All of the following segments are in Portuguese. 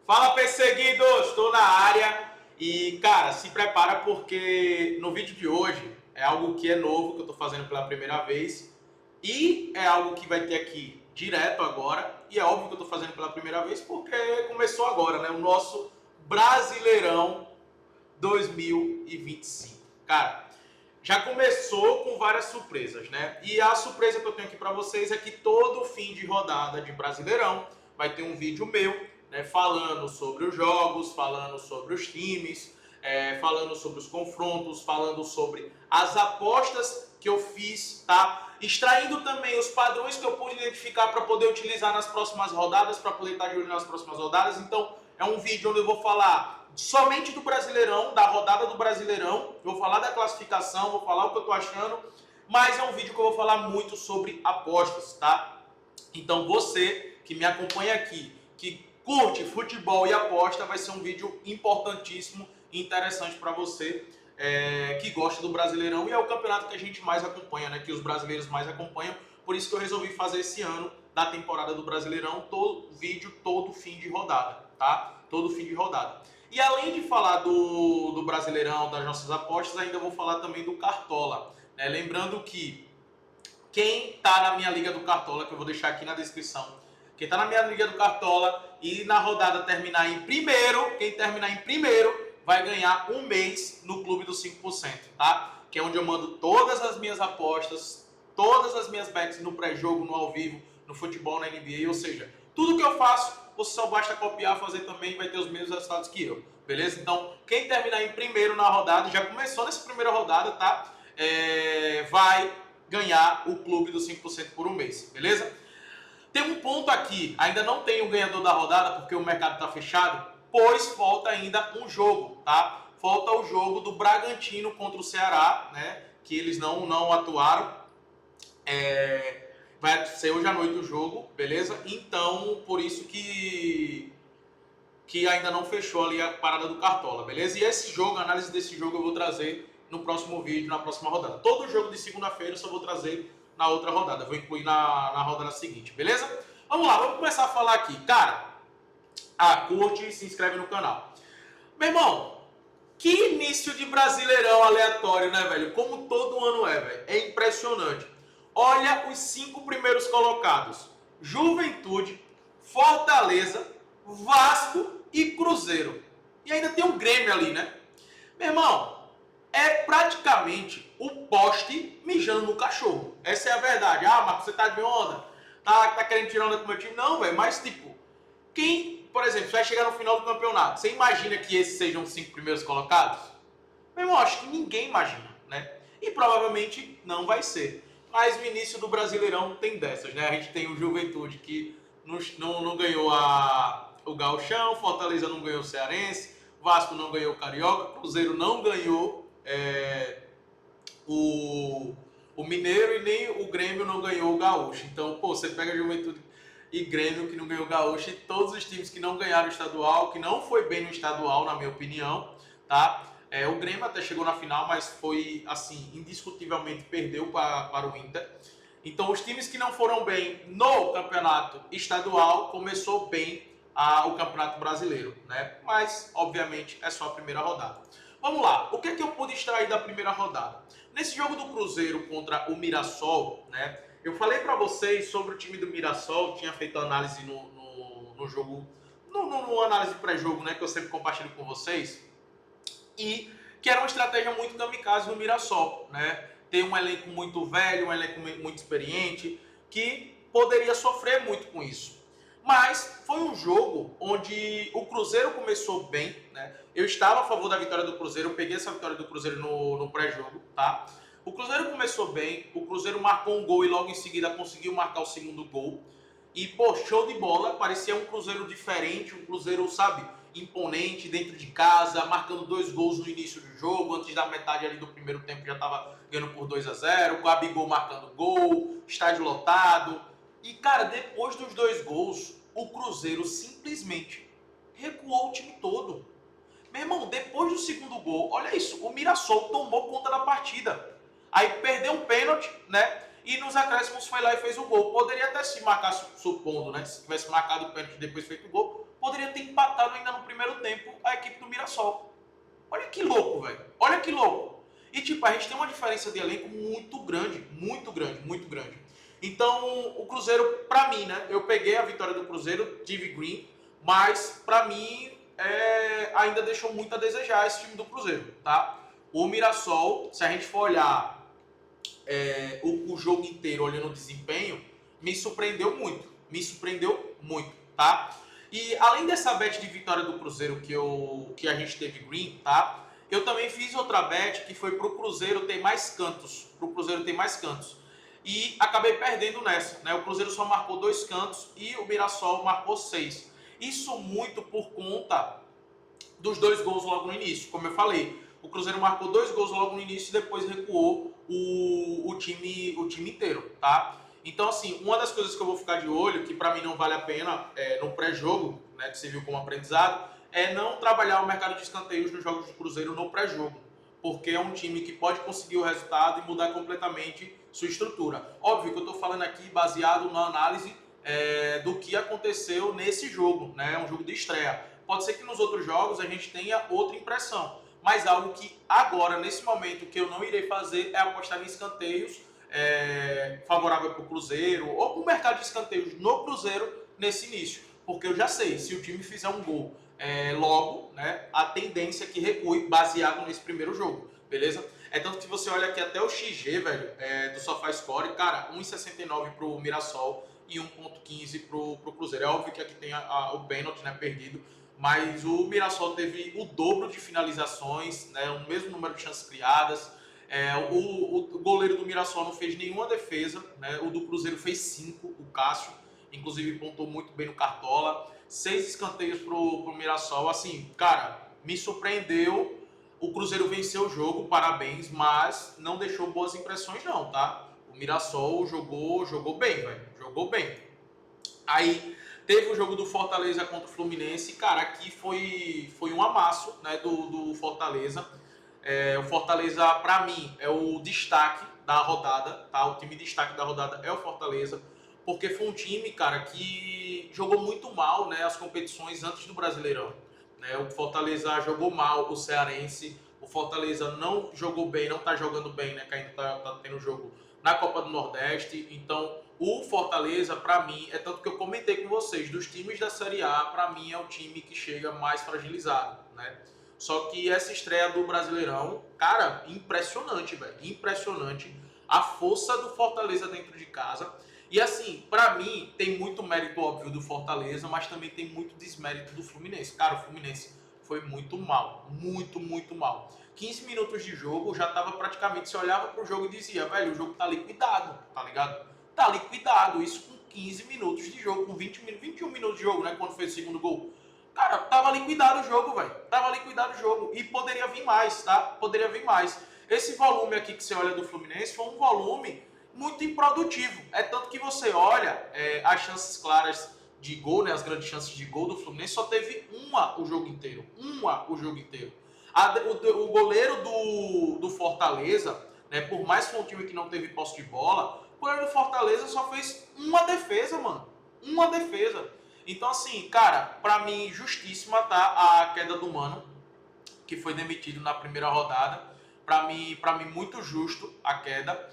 Fala, perseguidos! Estou na área e, cara, se prepara porque no vídeo de hoje é algo que é novo, que eu estou fazendo pela primeira vez e é algo que vai ter aqui direto agora e é óbvio que eu estou fazendo pela primeira vez porque começou agora, né? O nosso Brasileirão 2025. Cara, já começou com várias surpresas, né? E a surpresa que eu tenho aqui para vocês é que todo fim de rodada de Brasileirão vai ter um vídeo meu, né, falando sobre os jogos, falando sobre os times, falando sobre os confrontos, falando sobre as apostas que eu fiz, tá? Extraindo também os padrões que eu pude identificar para poder utilizar nas próximas rodadas, para poder estar de olho nas próximas rodadas. Então, é um vídeo onde eu vou falar somente do Brasileirão, da rodada do Brasileirão, vou falar da classificação, vou falar o que eu tô achando, mas é um vídeo que eu vou falar muito sobre apostas, tá? Então você que me acompanha aqui, que curte futebol e aposta, vai ser um vídeo importantíssimo e interessante para você que gosta do Brasileirão e é o campeonato que a gente mais acompanha, né? Que os brasileiros mais acompanham. Por isso que eu resolvi fazer esse ano da temporada do Brasileirão todo vídeo todo fim de rodada, tá? Todo fim de rodada. E além de falar do Brasileirão, das nossas apostas, ainda vou falar também do Cartola, né? Lembrando que quem está na minha liga do Cartola, que eu vou deixar aqui na descrição, quem está na minha liga do Cartola e na rodada terminar em primeiro, quem terminar em primeiro vai ganhar um mês no Clube dos 5%, tá? Que é onde eu mando todas as minhas apostas, todas as minhas bets no pré-jogo, no ao vivo, no futebol, na NBA, ou seja, tudo que eu faço, você só basta copiar, fazer também e vai ter os mesmos resultados que eu, beleza? Então, quem terminar em primeiro na rodada, já começou nessa primeira rodada, tá? Vai ganhar o clube dos 5% por um mês, beleza? Tem um ponto aqui, ainda não tem o ganhador da rodada porque o mercado está fechado, pois falta ainda um jogo, tá? Falta o jogo do Bragantino contra o Ceará, né? Que eles não atuaram. Vai ser hoje à noite o jogo, beleza? Então, por isso que ainda não fechou ali a parada do Cartola, beleza? E esse jogo, a análise desse jogo eu vou trazer no próximo vídeo, na próxima rodada. Todo jogo de segunda-feira eu só vou trazer na outra rodada, vou incluir na rodada seguinte, beleza? Vamos lá, vamos começar a falar aqui. Cara, curte e se inscreve no canal. Meu irmão, que início de Brasileirão aleatório, né, velho? Como todo ano é, velho. É impressionante. Olha os 5 primeiros colocados. Juventude, Fortaleza, Vasco e Cruzeiro. E ainda tem o Grêmio ali, né? Meu irmão, é praticamente o poste mijando no cachorro. Essa é a verdade. Ah, Marcos, você tá de onda? Tá querendo tirar onda com o meu time? Não, velho. Mas, tipo, quem, por exemplo, vai chegar no final do campeonato, você imagina que esses sejam os 5 primeiros colocados? Meu irmão, acho que ninguém imagina, né? E provavelmente não vai ser. Mas o início do Brasileirão tem dessas, né? A gente tem o Juventude que não ganhou o Gauchão, Fortaleza não ganhou o Cearense, Vasco não ganhou o Carioca, Cruzeiro não ganhou o Mineiro e nem o Grêmio não ganhou o Gaúcho. Então, pô, você pega a Juventude e Grêmio que não ganhou o Gaúcho e todos os times que não ganharam o estadual, que não foi bem no estadual, na minha opinião, tá? O Grêmio até chegou na final, mas foi, assim, indiscutivelmente perdeu para o Inter. Então, os times que não foram bem no campeonato estadual, começou bem o campeonato brasileiro, né? Mas, obviamente, é só a primeira rodada. Vamos lá, o que é que eu pude extrair da primeira rodada? Nesse jogo do Cruzeiro contra o Mirassol, né? Eu falei para vocês sobre o time do Mirassol, tinha feito análise no jogo, no análise pré-jogo, né? Que eu sempre compartilho com vocês. E que era uma estratégia muito kamikaze no Mirassol, né? Ter um elenco muito velho, um elenco muito experiente, que poderia sofrer muito com isso. Mas foi um jogo onde o Cruzeiro começou bem, né? Eu estava a favor da vitória do Cruzeiro, eu peguei essa vitória do Cruzeiro no pré-jogo, tá? O Cruzeiro começou bem, o Cruzeiro marcou um gol e logo em seguida conseguiu marcar o segundo gol. E, pô, show de bola, parecia um Cruzeiro diferente, um Cruzeiro, sabe, imponente, dentro de casa, marcando 2 gols no início do jogo, antes da metade ali do primeiro tempo já estava ganhando por 2-0, o Gabigol marcando gol, estádio lotado. E, cara, depois dos 2 gols, o Cruzeiro simplesmente recuou o time todo. Meu irmão, depois do segundo gol, olha isso, o Mirassol tomou conta da partida. Aí perdeu um pênalti, né? E nos acréscimos foi lá e fez o gol. Poderia até se marcar, supondo, né? Se tivesse marcado o pênalti e depois feito o gol, poderia ter empatado ainda no primeiro tempo a equipe do Mirassol. Olha que louco, velho. Olha que louco. E, tipo, a gente tem uma diferença de elenco muito grande, muito grande, muito grande. Então, o Cruzeiro, pra mim, né? Eu peguei a vitória do Cruzeiro, tive green, mas pra mim ainda deixou muito a desejar esse time do Cruzeiro, tá? O Mirassol, se a gente for olhar o jogo inteiro olhando o desempenho, me surpreendeu muito, tá? E além dessa bet de vitória do Cruzeiro que a gente teve green, tá? Eu também fiz outra bet que foi pro Cruzeiro ter mais cantos, e acabei perdendo nessa, né? O Cruzeiro só marcou 2 cantos e o Mirassol marcou 6. Isso muito por conta dos 2 gols logo no início, como eu falei. O Cruzeiro marcou 2 gols logo no início e depois recuou o time inteiro, tá? Então, assim, uma das coisas que eu vou ficar de olho, que para mim não vale a pena no pré-jogo, né, que você viu como aprendizado, é não trabalhar o mercado de escanteios nos jogos do Cruzeiro no pré-jogo, porque é um time que pode conseguir o resultado e mudar completamente sua estrutura. Óbvio que eu estou falando aqui baseado na análise do que aconteceu nesse jogo, né? É um jogo de estreia. Pode ser que nos outros jogos a gente tenha outra impressão, mas algo que agora, nesse momento, que eu não irei fazer é apostar em escanteios favorável para o Cruzeiro ou para o mercado de escanteios no Cruzeiro nesse início, porque eu já sei, se o time fizer um gol logo, né, a tendência é que recue baseado nesse primeiro jogo, beleza? É tanto que você olha aqui até o XG, velho, do SofaScore, cara, 1,69 para o Mirassol e 1,15 para o Cruzeiro. É óbvio que aqui tem o pênalti, né, perdido, mas o Mirassol teve o dobro de finalizações, né, o mesmo número de chances criadas. O goleiro do Mirassol não fez nenhuma defesa, né, o do Cruzeiro fez 5, o Cássio, inclusive pontuou muito bem no Cartola. 6 escanteios pro Mirassol, assim, cara, me surpreendeu. O Cruzeiro venceu o jogo, parabéns, mas não deixou boas impressões não, tá? O Mirassol jogou bem, velho, jogou bem. Aí teve o jogo do Fortaleza contra o Fluminense, cara, aqui foi um amasso, né, do Fortaleza. O Fortaleza, pra mim, é o destaque da rodada, tá? O time destaque da rodada é o Fortaleza, porque foi um time, cara, que jogou muito mal, né, as competições antes do Brasileirão, né? O Fortaleza jogou mal o Cearense, o Fortaleza não jogou bem, não tá jogando bem, né, que ainda tá tendo jogo na Copa do Nordeste. Então, o Fortaleza, pra mim, é tanto que eu comentei com vocês, dos times da Série A, pra mim é o time que chega mais fragilizado, né? Só que essa estreia do Brasileirão, cara, impressionante, velho. Impressionante a força do Fortaleza dentro de casa. E assim, pra mim, tem muito mérito óbvio do Fortaleza, mas também tem muito desmérito do Fluminense. Cara, o Fluminense foi muito mal. Muito, muito mal. 15 minutos de jogo, já tava praticamente, você olhava pro jogo e dizia, velho, o jogo tá liquidado, tá ligado? Tá liquidado. Isso com 15 minutos de jogo, com 21 minutos de jogo, né? Quando fez o segundo gol. Cara, tava liquidado o jogo, velho. Tava liquidado o jogo. E poderia vir mais, tá? Poderia vir mais. Esse volume aqui que você olha do Fluminense foi um volume muito improdutivo. É tanto que você olha as chances claras de gol, né? As grandes chances de gol do Fluminense, só teve uma o jogo inteiro. Uma o jogo inteiro. O goleiro do Fortaleza, né? Por mais que foi um time que não teve posse de bola, o goleiro do Fortaleza só fez uma defesa, mano. Uma defesa. Então, assim, cara, pra mim, justíssima, tá? A queda do Mano, que foi demitido na primeira rodada. Pra mim muito justo a queda.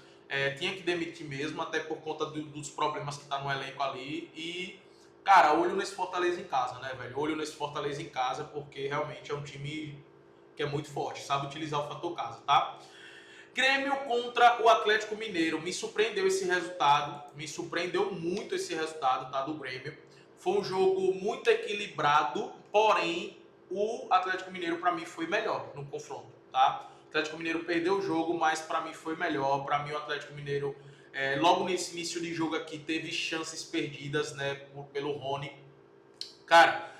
Tinha que demitir mesmo, até por conta dos problemas que tá no elenco ali. E, cara, olho nesse Fortaleza em casa, né, velho? Olho nesse Fortaleza em casa, porque realmente é um time que é muito forte, sabe utilizar o fator casa, tá? Grêmio contra o Atlético Mineiro. Me surpreendeu esse resultado. Me surpreendeu muito esse resultado, tá? Do Grêmio. Foi um jogo muito equilibrado, porém o Atlético Mineiro para mim foi melhor no confronto, tá? O Atlético Mineiro perdeu o jogo, mas para mim foi melhor. Para mim o Atlético Mineiro, logo nesse início de jogo aqui, teve chances perdidas, né, pelo Rony. Cara,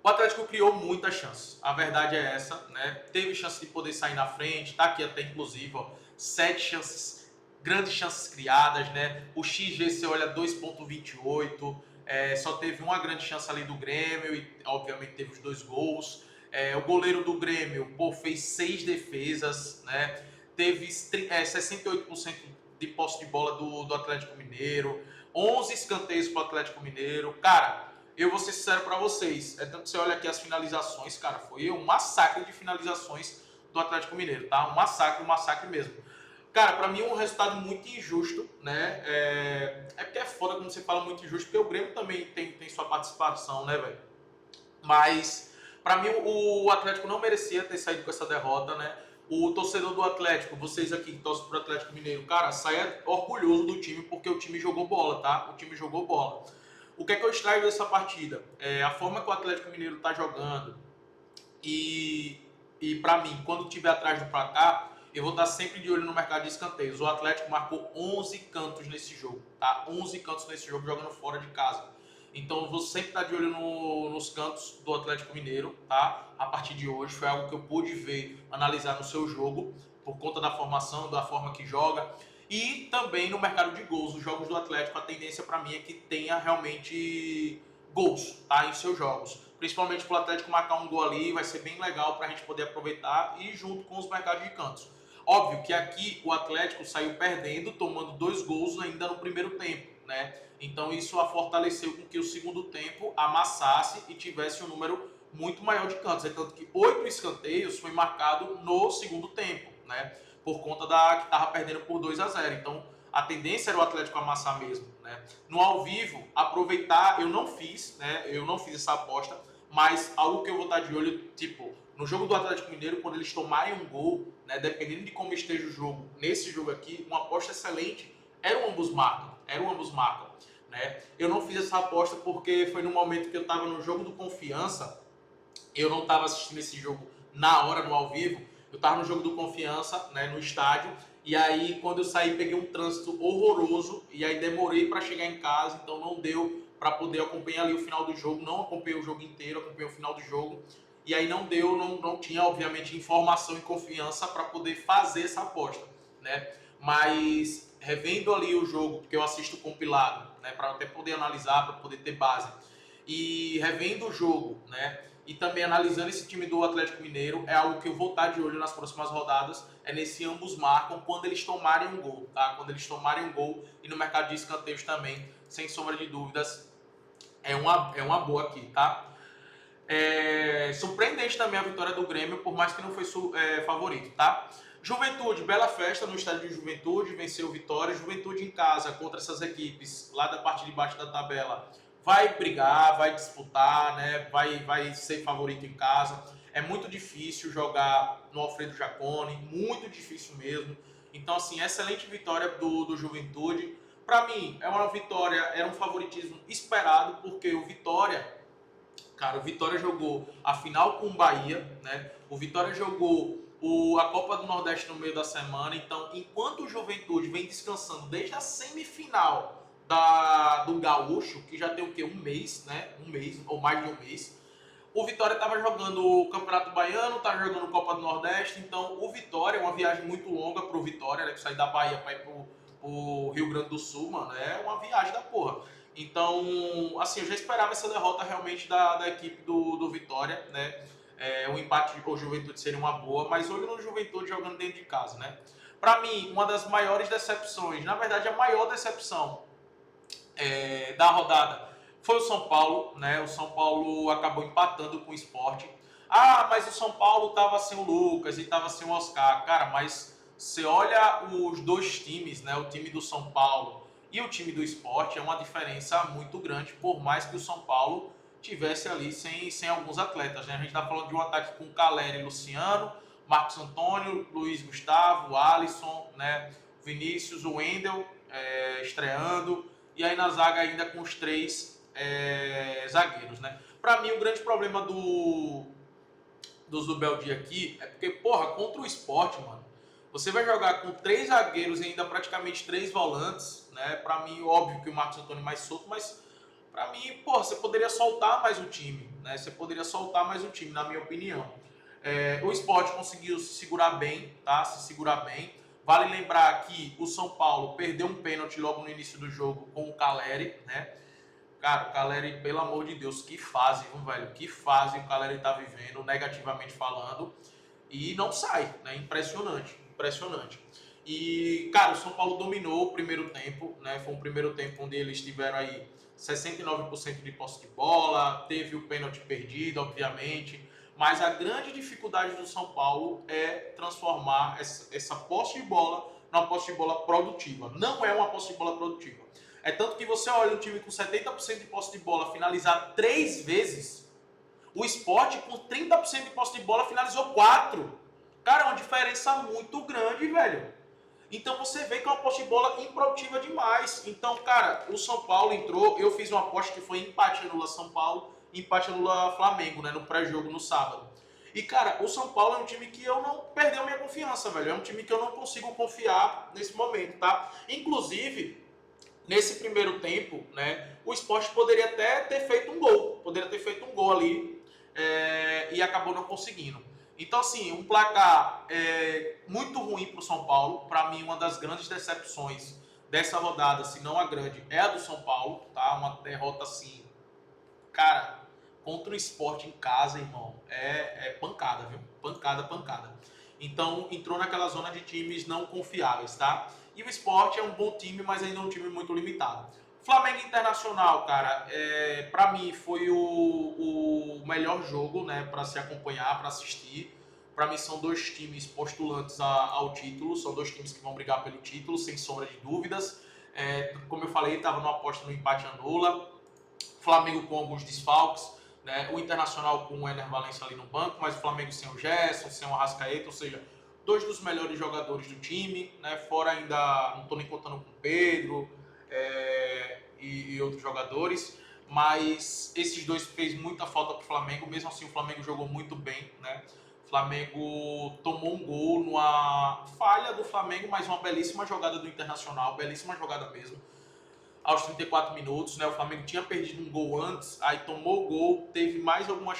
o Atlético criou muitas chances. A verdade é essa, né? Teve chance de poder sair na frente, tá aqui até inclusive, ó, 7 chances, grandes chances criadas, né? O XG você olha 2,28. Só teve uma grande chance ali do Grêmio e, obviamente, teve os 2 gols. O goleiro do Grêmio, pô, fez 6 defesas, né? Teve 68% de posse de bola do Atlético Mineiro, 11 escanteios para o Atlético Mineiro. Cara, eu vou ser sincero para vocês. É tanto que você olha aqui as finalizações, cara, foi um massacre de finalizações do Atlético Mineiro, tá? Um massacre mesmo. Cara, pra mim é um resultado muito injusto, né? Porque é foda quando você fala muito injusto, porque o Grêmio também tem sua participação, né, velho? Mas, pra mim, o Atlético não merecia ter saído com essa derrota, né? O torcedor do Atlético, vocês aqui que torcem pro Atlético Mineiro, cara, saia orgulhoso do time, porque o time jogou bola, tá? O time jogou bola. O que é que eu extraio dessa partida? A forma que o Atlético Mineiro tá jogando, e para mim, quando tiver atrás do placar, eu vou estar sempre de olho no mercado de escanteios. O Atlético marcou 11 cantos nesse jogo, tá? 11 cantos nesse jogo jogando fora de casa. Então eu vou sempre estar de olho nos cantos do Atlético Mineiro, tá? A partir de hoje foi algo que eu pude ver, analisar no seu jogo, por conta da formação, da forma que joga. E também no mercado de gols, os jogos do Atlético, a tendência para mim é que tenha realmente gols, tá? Em seus jogos. Principalmente para o Atlético marcar um gol ali, vai ser bem legal para a gente poder aproveitar e junto com os mercados de cantos. Óbvio que aqui o Atlético saiu perdendo, tomando 2 gols ainda no primeiro tempo, né? Então isso a fortaleceu com que o segundo tempo amassasse e tivesse um número muito maior de cantos. É tanto que 8 escanteios foi marcado no segundo tempo, né? Por conta que estava perdendo por 2-0. Então a tendência era o Atlético amassar mesmo, né? No ao vivo, aproveitar, eu não fiz, né? Eu não fiz essa aposta, mas algo que eu vou estar de olho, tipo, no jogo do Atlético Mineiro, quando eles tomarem um gol, né, dependendo de como esteja o jogo, nesse jogo aqui, uma aposta excelente era o ambos marcam, né? Eu não fiz essa aposta porque foi no momento que eu estava no jogo do Confiança, eu não estava assistindo esse jogo na hora, no ao vivo, eu estava no jogo do Confiança, né, no estádio, e aí quando eu saí peguei um trânsito horroroso, e aí demorei para chegar em casa, então não deu para poder acompanhar ali o final do jogo, não acompanhei o jogo inteiro, acompanhei o final do jogo, e aí não deu, não tinha obviamente informação e confiança para poder fazer essa aposta, né? Mas revendo ali o jogo, porque eu assisto compilado, né, para até poder analisar, para poder ter base, e revendo o jogo, né, e também analisando esse time do Atlético Mineiro, é algo que eu vou estar de olho nas próximas rodadas, é nesse ambos marcam quando eles tomarem um gol, tá? Quando eles tomarem um gol, e no mercado de escanteios também, sem sombra de dúvidas, é uma boa aqui, tá? Surpreendente também a vitória do Grêmio, por mais que não foi favorito, tá? Juventude, bela festa no estádio de Juventude, venceu Vitória. Juventude em casa contra essas equipes lá da parte de baixo da tabela vai brigar, vai disputar, né? Vai ser favorito em casa. É muito difícil jogar no Alfredo Jaconi, muito difícil mesmo. Então, assim, excelente vitória do Juventude. Para mim, é uma vitória, era um favoritismo esperado, porque o Vitória, cara, o Vitória jogou a final com o Bahia, né? O Vitória jogou a Copa do Nordeste no meio da semana. Então, enquanto o Juventude vem descansando desde a semifinal do Gaúcho, que já tem o quê? Um mês, né? Um mês, ou mais de um mês. O Vitória estava jogando o Campeonato Baiano, estava jogando Copa do Nordeste. Então, o Vitória é uma viagem muito longa pro Vitória, né? Que sai da Bahia para ir pro Rio Grande do Sul, mano. É uma viagem da porra. Então, assim, eu já esperava essa derrota realmente da equipe do Vitória, né? O empate com o Juventude seria uma boa, mas olho no Juventude jogando dentro de casa, né? Para mim, uma das maiores decepções, na verdade a maior decepção da rodada foi o São Paulo, né? O São Paulo acabou empatando com o Sport. Ah, mas o São Paulo tava sem o Lucas e tava sem o Oscar. Cara, mas você olha os dois times, né? O time do São Paulo e o time do Sport, é uma diferença muito grande, por mais que o São Paulo tivesse ali sem alguns atletas, né? A gente tá falando de um ataque com Caleri e Luciano, Marcos Antônio, Luiz Gustavo, Alisson, né? Vinícius, o Wendel estreando, e aí na zaga ainda com os 3 zagueiros, né? Pra mim, o grande problema do Zubeldia aqui é porque, porra, contra o Sport, mano, você vai jogar com 3 zagueiros e ainda praticamente 3 volantes, né? Pra mim, óbvio que o Marcos Antônio é mais solto, mas pra mim, porra, você poderia soltar mais o time, né? Você poderia soltar mais o time, na minha opinião. O Sport conseguiu se segurar bem, tá? Se segurar bem. Vale lembrar que o São Paulo perdeu um pênalti logo no início do jogo com o Caleri, né? Cara, o Caleri, pelo amor de Deus, que fase, velho? Que fase o Caleri tá vivendo, negativamente falando. E não sai, né? Impressionante, impressionante. E, cara, o São Paulo dominou o primeiro tempo, né? Foi um primeiro tempo onde eles tiveram aí 69% de posse de bola, teve o pênalti perdido, obviamente, mas a grande dificuldade do São Paulo é transformar essa posse de bola numa posse de bola produtiva. Não é uma posse de bola produtiva. É tanto que você olha um time com 70% de posse de bola finalizar 3 vezes, o Sport com 30% de posse de bola finalizou 4. Cara, é uma diferença muito grande, velho. Então você vê que é uma posse de bola improdutiva demais. Então, cara, o São Paulo entrou, eu fiz uma aposta que foi empate anula São Paulo, empate anula Flamengo, né, no pré-jogo no sábado. E, cara, o São Paulo é um time que eu não perdeu minha confiança, velho. É um time que eu não consigo confiar nesse momento, tá? Inclusive, nesse primeiro tempo, né, o Sport poderia até ter feito um gol. Poderia ter feito um gol ali e acabou não conseguindo. Então, assim, um placar muito ruim para o São Paulo. Para mim, uma das grandes decepções dessa rodada, se não a grande, é a do São Paulo, tá? Uma derrota, assim, cara, contra o Sport em casa, irmão, é pancada, viu? Pancada, pancada. Então, entrou naquela zona de times não confiáveis, tá? E o Sport é um bom time, mas ainda é um time muito limitado. Flamengo Internacional, cara, para mim foi o melhor jogo, né, para se acompanhar, para assistir. Para mim são dois times postulantes ao título, são dois times que vão brigar pelo título, sem sombra de dúvidas. Como eu falei, estava numa aposta no empate anula. Flamengo com alguns desfalques, né? O Internacional com o Ener Valencia ali no banco, mas o Flamengo sem o Gerson, sem o Arrascaeta, ou seja, dois dos melhores jogadores do time, né? Fora ainda, não estou nem contando com o Pedro e outros jogadores, mas esses dois fez muita falta para o Flamengo, mesmo assim o Flamengo jogou muito bem, né? O Flamengo tomou um gol numa falha do Flamengo, mas uma belíssima jogada do Internacional, belíssima jogada mesmo. Aos 34 minutos, né? O Flamengo tinha perdido um gol antes, aí tomou o gol, teve mais uma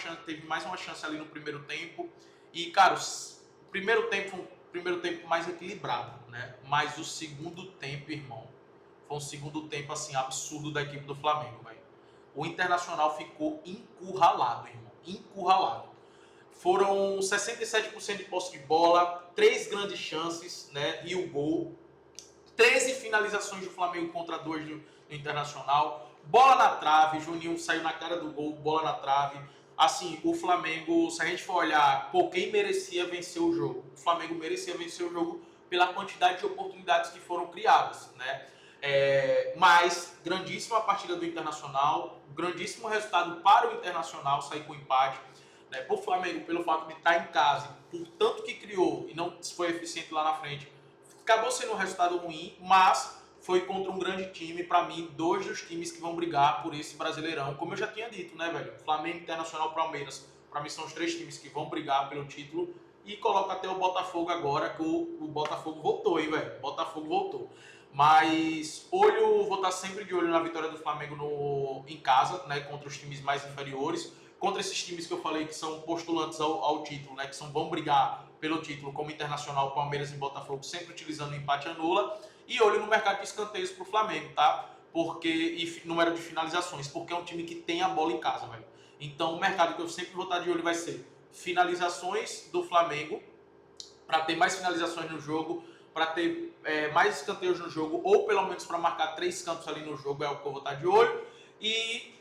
chance ali no primeiro tempo. E, cara, o primeiro tempo foi um primeiro tempo mais equilibrado, né? Mas o segundo tempo, irmão, foi um segundo tempo assim absurdo da equipe do Flamengo, velho. O Internacional ficou encurralado, irmão, encurralado. Foram 67% de posse de bola, 3 grandes chances, né? E o gol. 13 finalizações do Flamengo contra 2 do Internacional. Bola na trave, Juninho saiu na cara do gol, bola na trave. Assim, o Flamengo, se a gente for olhar, quem merecia vencer o jogo? O Flamengo merecia vencer o jogo pela quantidade de oportunidades que foram criadas, né? Mas, grandíssima partida do Internacional, grandíssimo resultado para o Internacional sair com empate, né? Para o Flamengo, pelo fato de estar em casa, por tanto que criou e não foi eficiente lá na frente, acabou sendo um resultado ruim, mas foi contra um grande time. Para mim, dois dos times que vão brigar por esse Brasileirão. Como eu já tinha dito, né, velho? Flamengo, Internacional, Palmeiras. Para mim, são os 3 times que vão brigar pelo título. E coloca até o Botafogo agora, que o Botafogo voltou, hein, velho? Botafogo voltou. Mas vou estar sempre de olho na vitória do Flamengo em casa, né, contra os times mais inferiores. Contra esses times que eu falei que são postulantes ao título, né, que vão brigar pelo título, como Internacional, Palmeiras e Botafogo, sempre utilizando o empate anula. E olho no mercado de escanteios pro Flamengo, tá? E número de finalizações, porque é um time que tem a bola em casa, velho. Então o mercado que eu sempre vou estar de olho vai ser finalizações do Flamengo, para ter mais finalizações no jogo, para ter mais escanteios no jogo, ou pelo menos para marcar 3 cantos ali no jogo, é o que eu vou estar de olho. E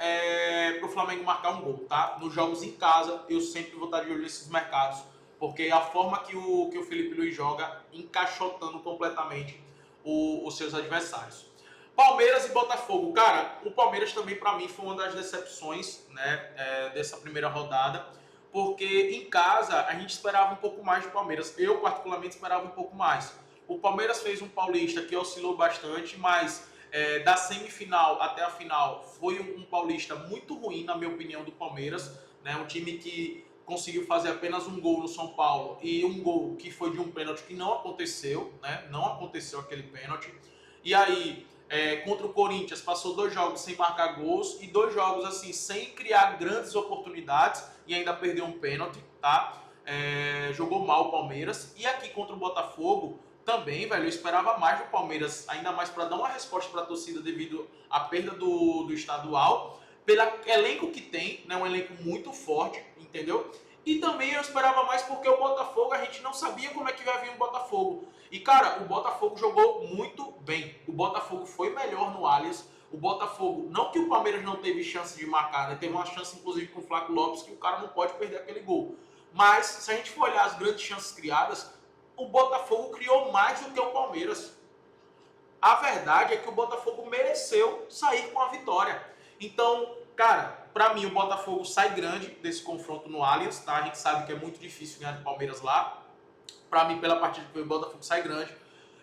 para o Flamengo marcar um gol, tá? Nos jogos em casa, eu sempre vou estar de olho nesses mercados, porque a forma que o Felipe Luiz joga, encaixotando completamente os seus adversários. Palmeiras e Botafogo. Cara, o Palmeiras também, para mim, foi uma das decepções, né, dessa primeira rodada, porque em casa a gente esperava um pouco mais do Palmeiras. Eu, particularmente, esperava um pouco mais. O Palmeiras fez um paulista que oscilou bastante, mas da semifinal até a final foi um paulista muito ruim, na minha opinião, do Palmeiras, né? Um time que conseguiu fazer apenas um gol no São Paulo e um gol que foi de um pênalti que não aconteceu, né? Não aconteceu aquele pênalti. E aí, contra o Corinthians, passou 2 jogos sem marcar gols e 2 jogos assim sem criar grandes oportunidades e ainda perdeu um pênalti, tá? Jogou mal o Palmeiras. E aqui contra o Botafogo também, velho, eu esperava mais do Palmeiras, ainda mais para dar uma resposta para a torcida devido à perda do estadual, pelo elenco que tem, né, um elenco muito forte, entendeu? E também eu esperava mais porque o Botafogo, a gente não sabia como é que ia vir o Botafogo. E, cara, o Botafogo jogou muito bem. O Botafogo foi melhor no Allianz. O Botafogo, não que o Palmeiras não teve chance de marcar, né? Teve uma chance, inclusive, com o Flávio Lopes, que o cara não pode perder aquele gol. Mas, se a gente for olhar as grandes chances criadas, o Botafogo criou mais do que o Palmeiras. A verdade é que o Botafogo mereceu sair com a vitória. Então, cara, pra mim o Botafogo sai grande desse confronto no Allianz, tá? A gente sabe que é muito difícil ganhar do Palmeiras lá. Pra mim, pela partida que o Botafogo sai grande.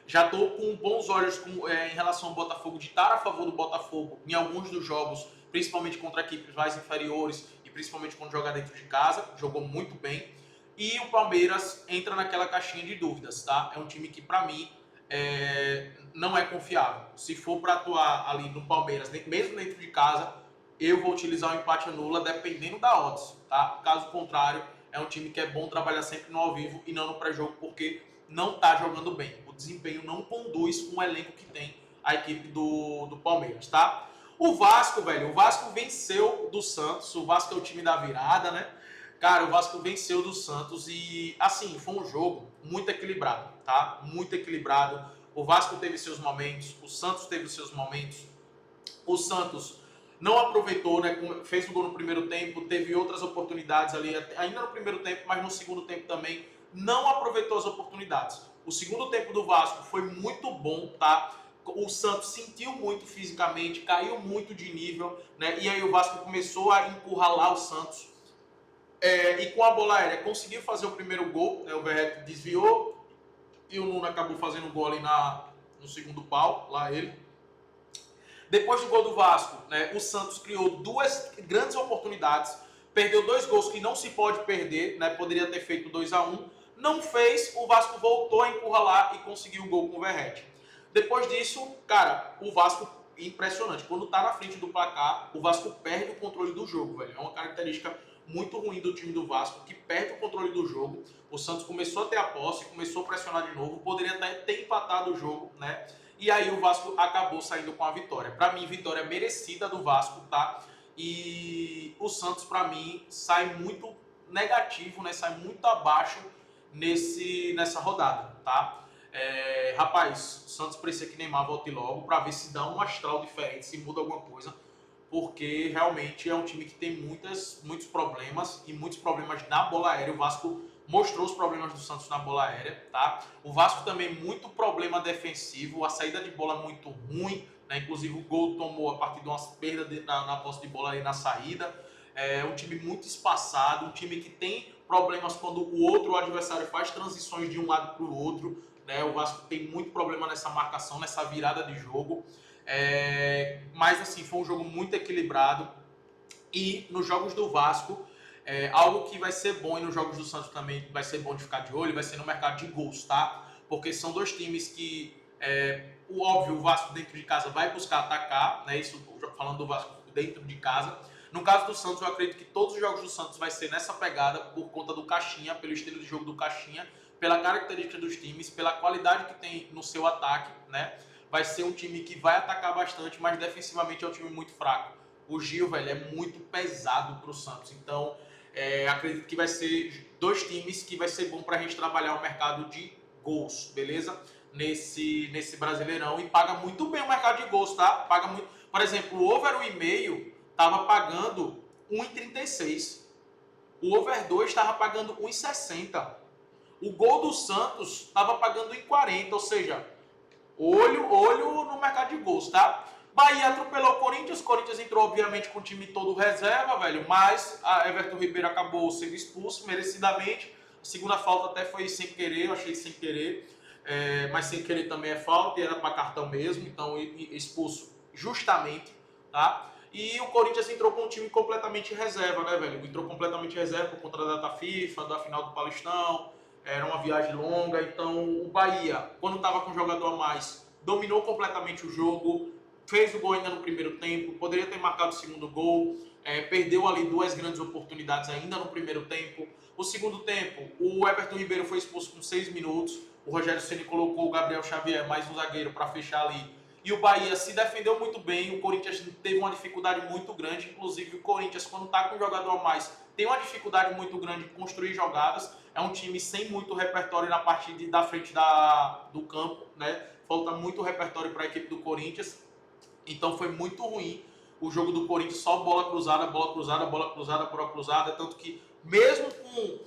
Já tô com bons olhos em relação ao Botafogo, de estar a favor do Botafogo em alguns dos jogos, principalmente contra equipes mais inferiores e principalmente quando joga dentro de casa. Jogou muito bem. E o Palmeiras entra naquela caixinha de dúvidas, tá? É um time que, pra mim, não é confiável. Se for para atuar ali no Palmeiras, mesmo dentro de casa, eu vou utilizar o empate anula dependendo da odds, tá? Caso contrário, é um time que é bom trabalhar sempre no ao vivo e não no pré-jogo, porque não tá jogando bem. O desempenho não conduz com o elenco que tem a equipe do Palmeiras, tá? O Vasco, velho, o Vasco venceu do Santos, o Vasco é o time da virada, né? Cara, o Vasco venceu do Santos e, assim, foi um jogo muito equilibrado, tá? Muito equilibrado. O Vasco teve seus momentos, o Santos teve seus momentos. O Santos não aproveitou, né? Fez um gol no primeiro tempo, teve outras oportunidades ali, ainda no primeiro tempo, mas no segundo tempo também não aproveitou as oportunidades. O segundo tempo do Vasco foi muito bom, tá? O Santos sentiu muito fisicamente, caiu muito de nível, né? E aí o Vasco começou a encurralar o Santos. E com a bola aérea conseguiu fazer o primeiro gol, né? O Verratti desviou e o Nuno acabou fazendo o gol ali no segundo pau, lá ele. Depois do gol do Vasco, né, o Santos criou duas grandes oportunidades, perdeu dois gols que não se pode perder, né, poderia ter feito 2-1, não fez, o Vasco voltou a encurralar e conseguiu o gol com o Verratti. Depois disso, cara, o Vasco, impressionante, quando tá na frente do placar, o Vasco perde o controle do jogo, velho, é uma característica muito ruim do time do Vasco, que perde o controle do jogo. O Santos começou a ter a posse, começou a pressionar de novo, poderia até ter empatado o jogo, né? E aí o Vasco acabou saindo com a vitória. Para mim, vitória merecida do Vasco, tá? E o Santos, para mim, sai muito negativo, né? Sai muito abaixo nessa rodada, tá? Rapaz, o Santos precisa que Neymar volte logo para ver se dá um astral diferente, se muda alguma coisa, porque realmente é um time que tem muitos problemas e muitos problemas na bola aérea. O Vasco mostrou os problemas do Santos na bola aérea, tá? O Vasco também muito problema defensivo, a saída de bola muito ruim, né? Inclusive o gol tomou a partir de uma perda na posse de bola aí na saída. É um time muito espaçado, um time que tem problemas quando o adversário faz transições de um lado para o outro, né? O Vasco tem muito problema nessa marcação, nessa virada de jogo. Mas assim, foi um jogo muito equilibrado. E nos jogos do Vasco, algo que vai ser bom, e nos jogos do Santos também vai ser bom de ficar de olho, vai ser no mercado de gols, tá? Porque são dois times que, o Vasco dentro de casa vai buscar atacar, né? Isso falando do Vasco dentro de casa. No caso do Santos, eu acredito que todos os jogos do Santos vai ser nessa pegada por conta do Caixinha, pelo estilo de jogo do Caixinha, pela característica dos times, pela qualidade que tem no seu ataque, né? Vai ser um time que vai atacar bastante, mas defensivamente é um time muito fraco. O Gil, velho, é muito pesado pro Santos. Então, acredito que vai ser dois times que vai ser bom pra gente trabalhar o mercado de gols, beleza? Nesse Brasileirão. E paga muito bem o mercado de gols, tá? Paga muito. Por exemplo, o over 1,5 tava pagando 1,36. O over 2 tava pagando 1,60. O gol do Santos tava pagando 1,40. Ou seja, olho no mercado de gols, tá? Bahia atropelou o Corinthians entrou obviamente com o time todo reserva, velho, mas a Everton Ribeiro acabou sendo expulso merecidamente. A segunda falta até foi sem querer, eu achei sem querer, mas sem querer também é falta e era para cartão mesmo, então expulso justamente, tá? E o Corinthians entrou com um time completamente reserva, né, velho? Entrou completamente reserva por conta da data FIFA, da final do Paulistão, era uma viagem longa, então o Bahia, quando estava com um jogador a mais, dominou completamente o jogo, fez o gol ainda no primeiro tempo, poderia ter marcado o segundo gol, perdeu ali duas grandes oportunidades ainda no primeiro tempo. O segundo tempo, o Everton Ribeiro foi expulso com 6 minutos, o Rogério Ceni colocou o Gabriel Xavier, mais um zagueiro, para fechar ali. E o Bahia se defendeu muito bem, o Corinthians teve uma dificuldade muito grande, inclusive o Corinthians, quando está com um jogador a mais, tem uma dificuldade muito grande de construir jogadas. É um time sem muito repertório na parte da frente do campo, né? Falta muito repertório para a equipe do Corinthians. Então foi muito ruim o jogo do Corinthians, só bola cruzada, bola cruzada, bola cruzada, bola cruzada, tanto que mesmo com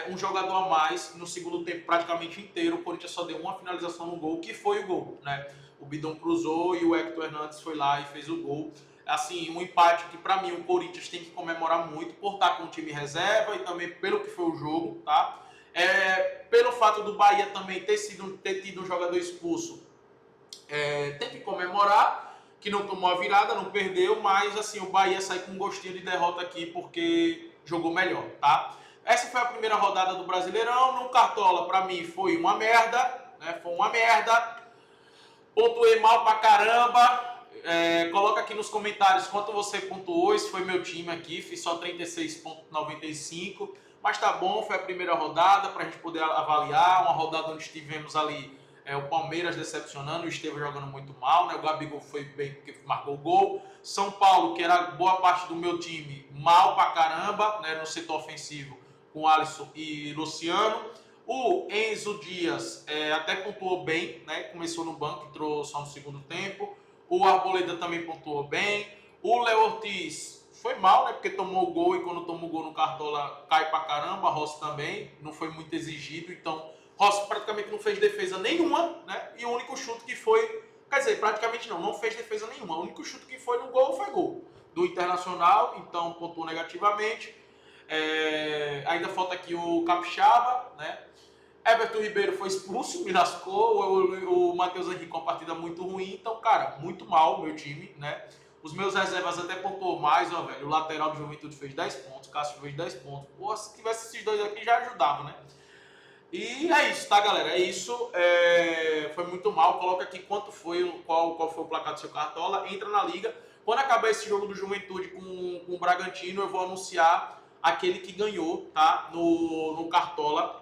um jogador a mais, no segundo tempo praticamente inteiro, o Corinthians só deu uma finalização no gol, que foi o gol, né? O Bidon cruzou e o Hector Hernandes foi lá e fez o gol. Assim, um empate que para mim o Corinthians tem que comemorar muito por estar com o time reserva e também pelo que foi o jogo, tá? Pelo fato do Bahia também ter tido um jogador expulso, tem que comemorar, que não tomou a virada, não perdeu, mas assim, o Bahia sai com um gostinho de derrota aqui porque jogou melhor, tá? Essa foi a primeira rodada do Brasileirão. No Cartola, pra mim, foi uma merda, né? Foi uma merda. Pontuei mal pra caramba. Coloca aqui nos comentários quanto você pontuou. Esse foi meu time aqui, fiz só 36,95. Mas tá bom, foi a primeira rodada pra gente poder avaliar. Uma rodada onde tivemos ali o Palmeiras decepcionando, o Estevão jogando muito mal, né? O Gabigol foi bem porque marcou o gol. São Paulo, que era boa parte do meu time, mal pra caramba, né? No setor ofensivo, com Alisson e Luciano. O Enzo Dias até pontuou bem, né? Começou no banco, entrou só no segundo tempo. O Arboleda também pontuou bem. O Léo Ortiz foi mal, né? Porque tomou o gol e quando tomou o gol no Cartola cai pra caramba. Rossi também, não foi muito exigido, então Rossi praticamente não fez defesa nenhuma, né? E o único chute que foi... Quer dizer, praticamente não fez defesa nenhuma. O único chute que foi no gol foi gol do Internacional, então pontuou negativamente. Ainda falta aqui o Capixaba, né? Everton Ribeiro foi expulso, me lascou. O Matheus Henrique com uma partida muito ruim. Então, cara, muito mal o meu time, né? Os meus reservas até pontuou mais, ó, velho. O lateral do Juventude fez 10 pontos, o Cássio fez 10 pontos. Pô, se tivesse esses dois aqui já ajudava, né? E é isso, tá, galera? É isso. Foi muito mal. Coloca aqui quanto foi, qual foi o placar do seu Cartola. Entra na liga. Quando acabar esse jogo do Juventude com o Bragantino, eu vou anunciar aquele que ganhou, tá? No Cartola.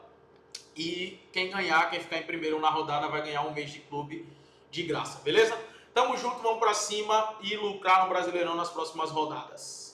E quem ganhar, quem ficar em primeiro na rodada, vai ganhar um mês de clube de graça, beleza? Tamo junto, vamos pra cima e lucrar no Brasileirão nas próximas rodadas.